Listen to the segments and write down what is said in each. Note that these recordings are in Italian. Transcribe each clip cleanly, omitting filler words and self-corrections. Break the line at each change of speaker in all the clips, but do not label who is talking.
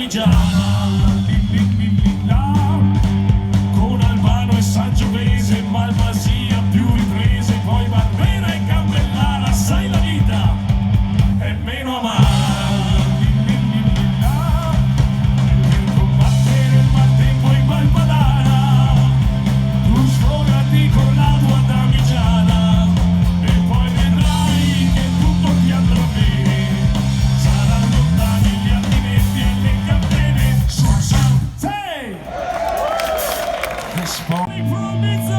Damigiana, con Albano e Sangiovese, Malvasia più riprese, poi Barbera e Campellara, sai la vita è meno amara. Per combattere il maltempo in Valpadana, tu sfogati con la tua Damigiana e poi vedrai che tutto ti andrà bene. Saranno lontani gli altrimenti e le catene sul sei improvviso.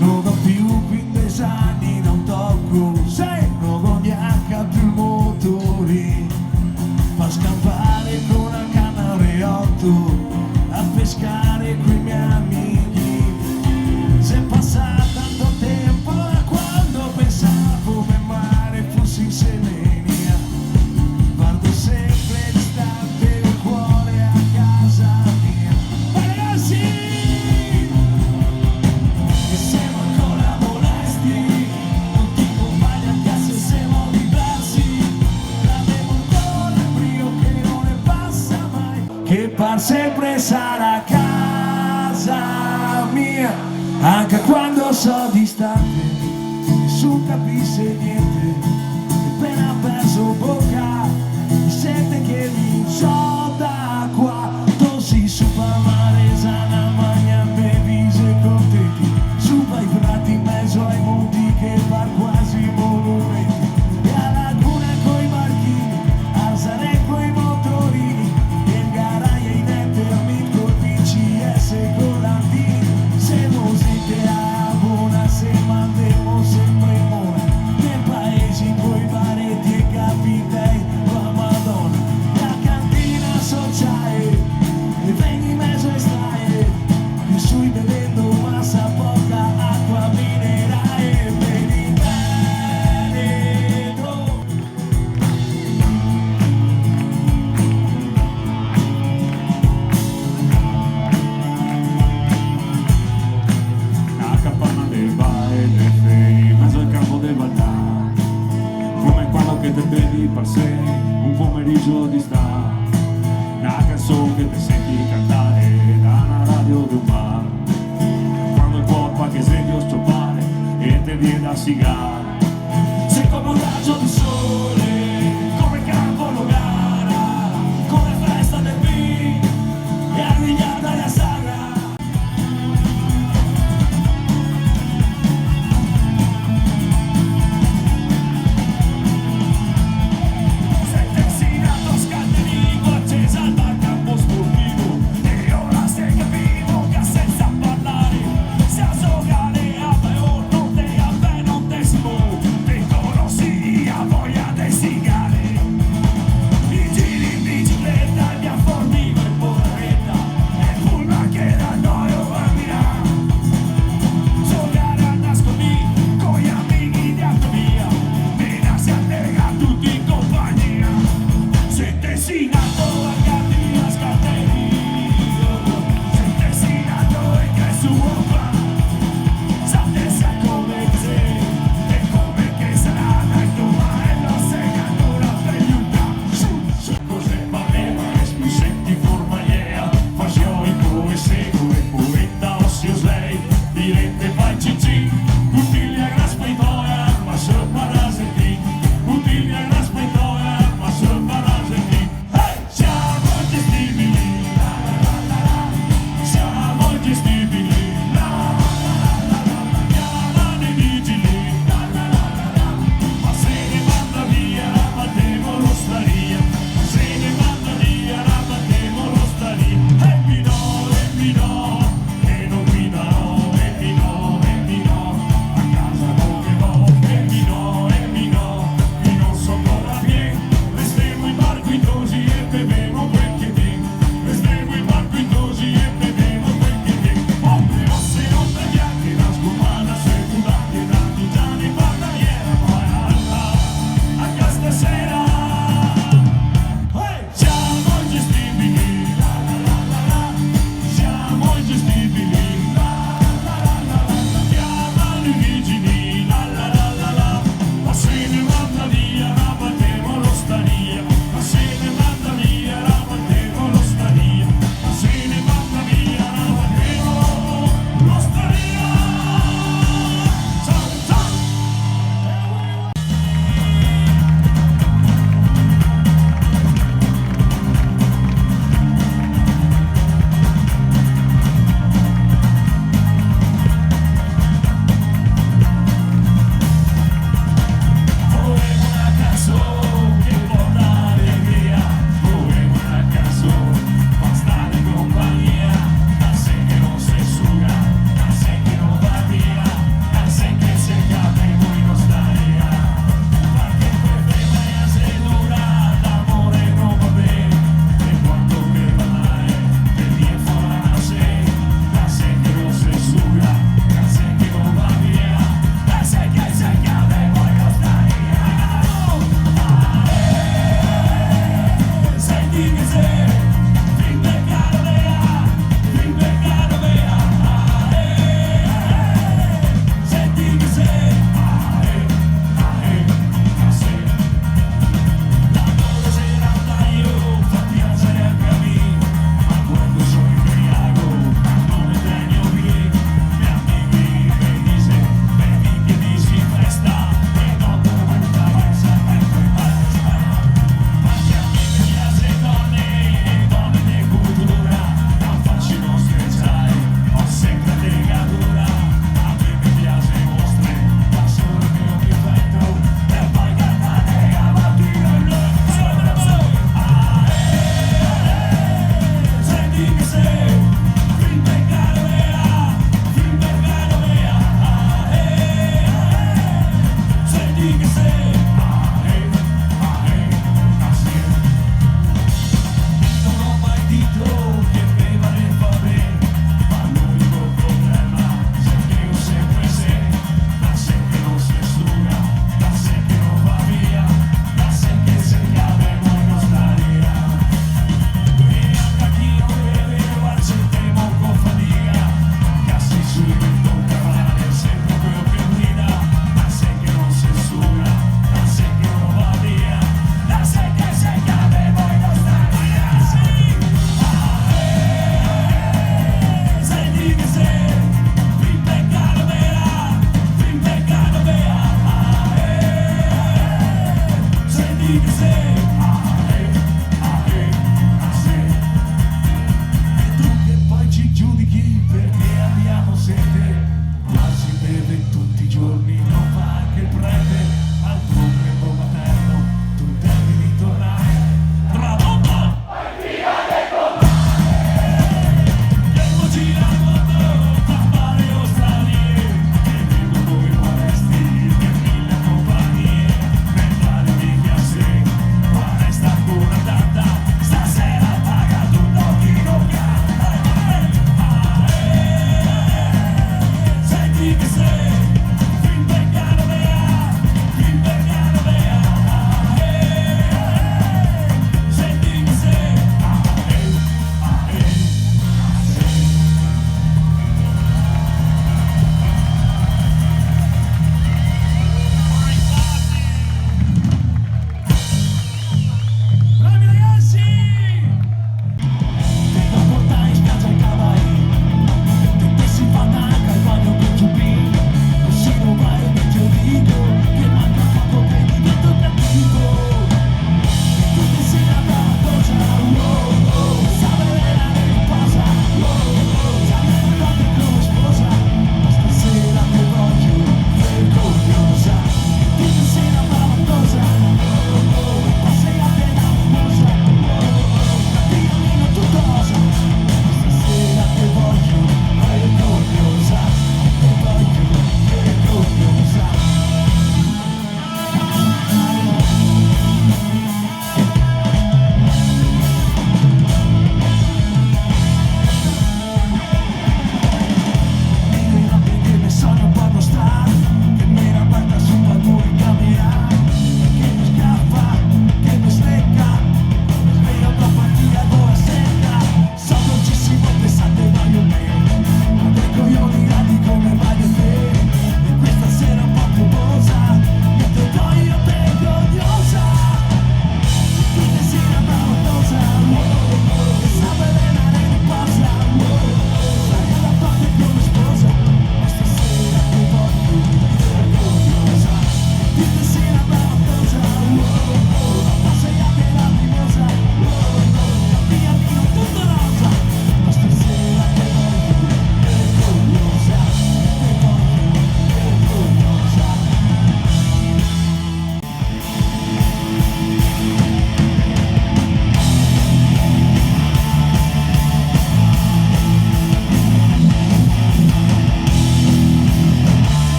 No
sempre sarà casa mia, anche quando so distante, nessuno capisce niente, appena perso bocca, mi sente che mi so da qua, tossi su Palmaresana, magna bevise contenti, su ai prati in mezzo ai monti che par quasi monumenti, e a Laguna coi barchini, a Sarè coi motorini, e in garaia in Entermin col PCS volantini, se musiche a buona, se mandiamo sempre mona, nel paese coi baretti e capitei, la Madonna, la cantina sociale, e veni in mezzo e stai, e sui bevendo massa poca acqua minerale, vedi Veneto. La capanna del bar e le feni in mezzo al campo del Valtà, come quando che te bevi per sé un pomeriggio di sta, una canzone che ti senti cantare da una radio di un bar, quando il corpo che senti scioppare e te viene da sigare, sei come un raggio di sole, come il campo Nogara, come festa del vino e armigliata la sagra. Te conocí a vos.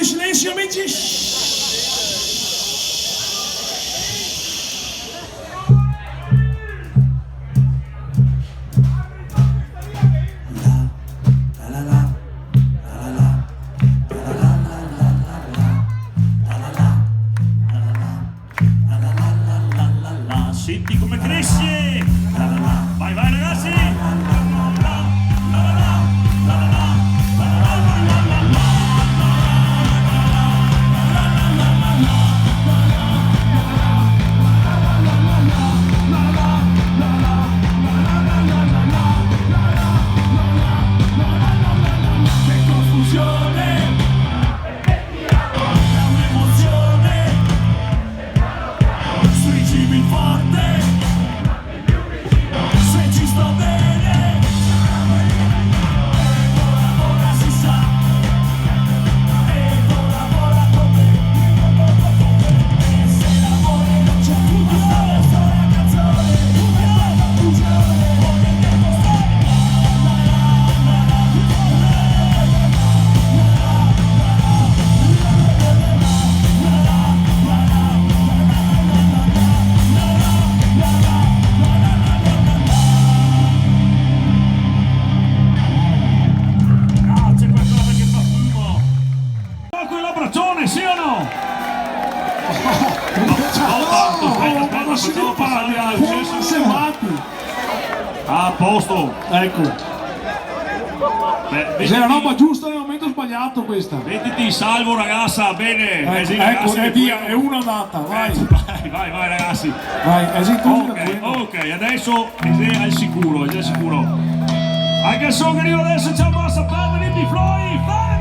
silenzio amici. Senti come cresce. Vai vai ragazzi. Sì o no? No, facciamo parlare, a posto.
Ecco,
Beh,
è la roba giusta nel momento sbagliato questa.
mettiti in salvo ragazza, bene.
Ecco,
Sì, ragazzi,
è via, è una data, vai.
Vai ragazzi.
Vai, esito.
Ok, adesso è al sicuro, è al sicuro. Anche il son che arriva adesso c'è un bassa perdere di Floyd, vai!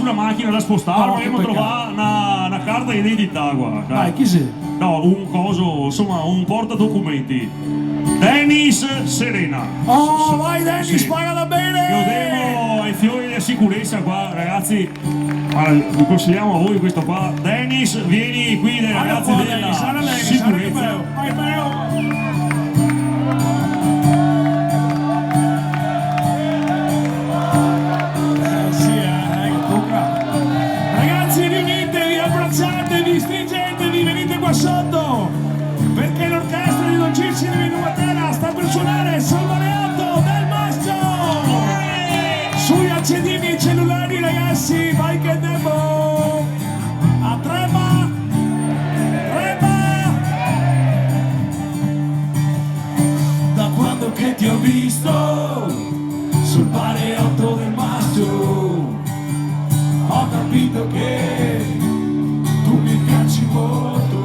sulla macchina da spostare,
Oh,
volevo
che peccato.
trovare una carta di identità qua.
Dai, chi sei?
No, un coso, insomma, un portadocumenti. Dennis Serena.
Oh, vai Dennis,
Sì.
pagala
Io
bene!
devo ai fiori della sicurezza qua, ragazzi. Guarda, vi consigliamo a voi questo qua. Dennis, vieni qui dai
Guarda
ragazzi
qua,
della
Dennis, guarda Dennis, guarda che
sicurezza.
bello! Vai bello! Sì, che tocca. Ragazzi, riunitevi, abbracciatevi, stringetevi, venite qua sotto! Perché l'orchestra di Don Cicci di Minumatera sta per suonare Salvareotto del Maschio! Sui accendini i cellulari, ragazzi, vai che tempo! A trema! Trema! Da quando che ti ho visto sul Pareotto del Maschio, ho capito che tu mi piaci molto.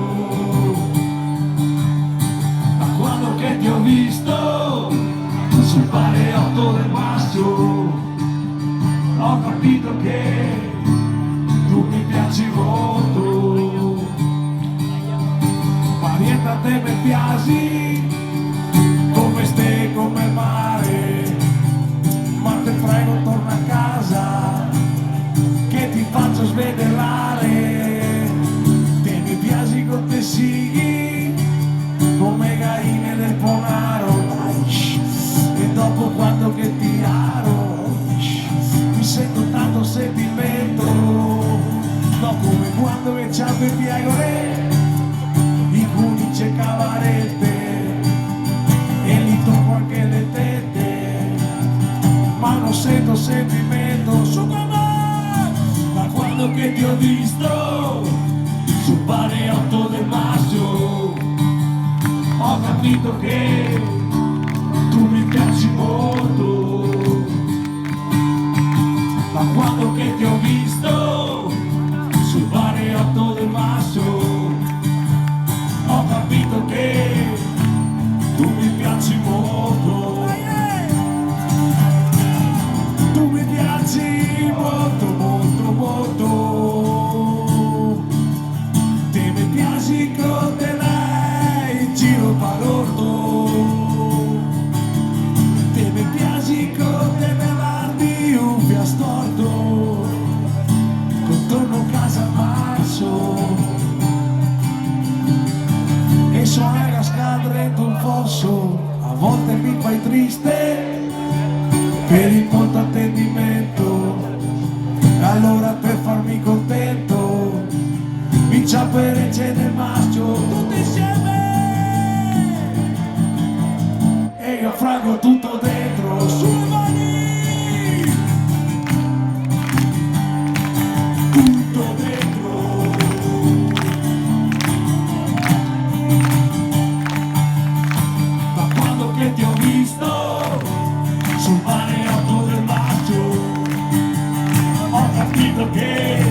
Da quando che ti ho visto sul Pareotto del Maschio, ho capito che tu mi piaci molto. Marietta, te mi piaci come ste, come il mare, ma te prego torna a casa che ti faccio svedellare. Te mi piaci con te sighi come gaine del Ponaro, e dopo quando che ti aro mi sento tanto sentimento, no come quando che c'ha per Piagore i cunice cavarette e li tocco anche le tette, ma non sento sentimento su con me. Da quando che ti ho visto sul Pareotto del Maschio, ho capito che tu mi piaci molto. Da quando che ti ho visto sul Pareotto del Maschio, ho capito che tu mi piaci molto. Tu mi piaci molto, molto, molto. Te mi piaci con te lei in giro pa' l'orto. Te mi piaci con te me guardi un via storto, contorno a casa marzo e suona cascata dentro un fosso. A volte mi fai triste per il molto attendimento, allora per farmi contento mi ciapperegge nel maschio tutti insieme e io frango tutto dentro sulle mani, tutto dentro. Da quando che ti ho visto sul Pareotto del Maschio, ho capito che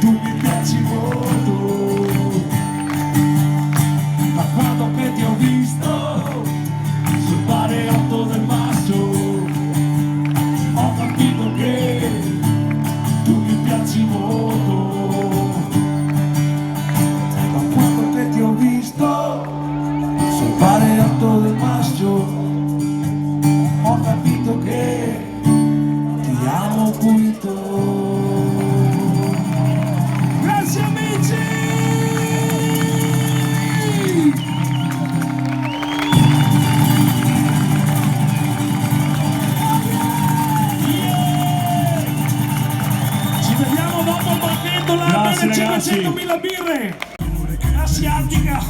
tu mi piaci molto. Da quando che ti ho visto sul Pareotto del Maschio, ho capito che tu mi piaci molto. Da quando che ti ho visto sul Pareotto del Maschio, ho capito che ti amo pulito. Grazie amici! Ci vediamo dopo il banchetto là
Grazie,
per
ragazzi.
500.000 birre asiatica.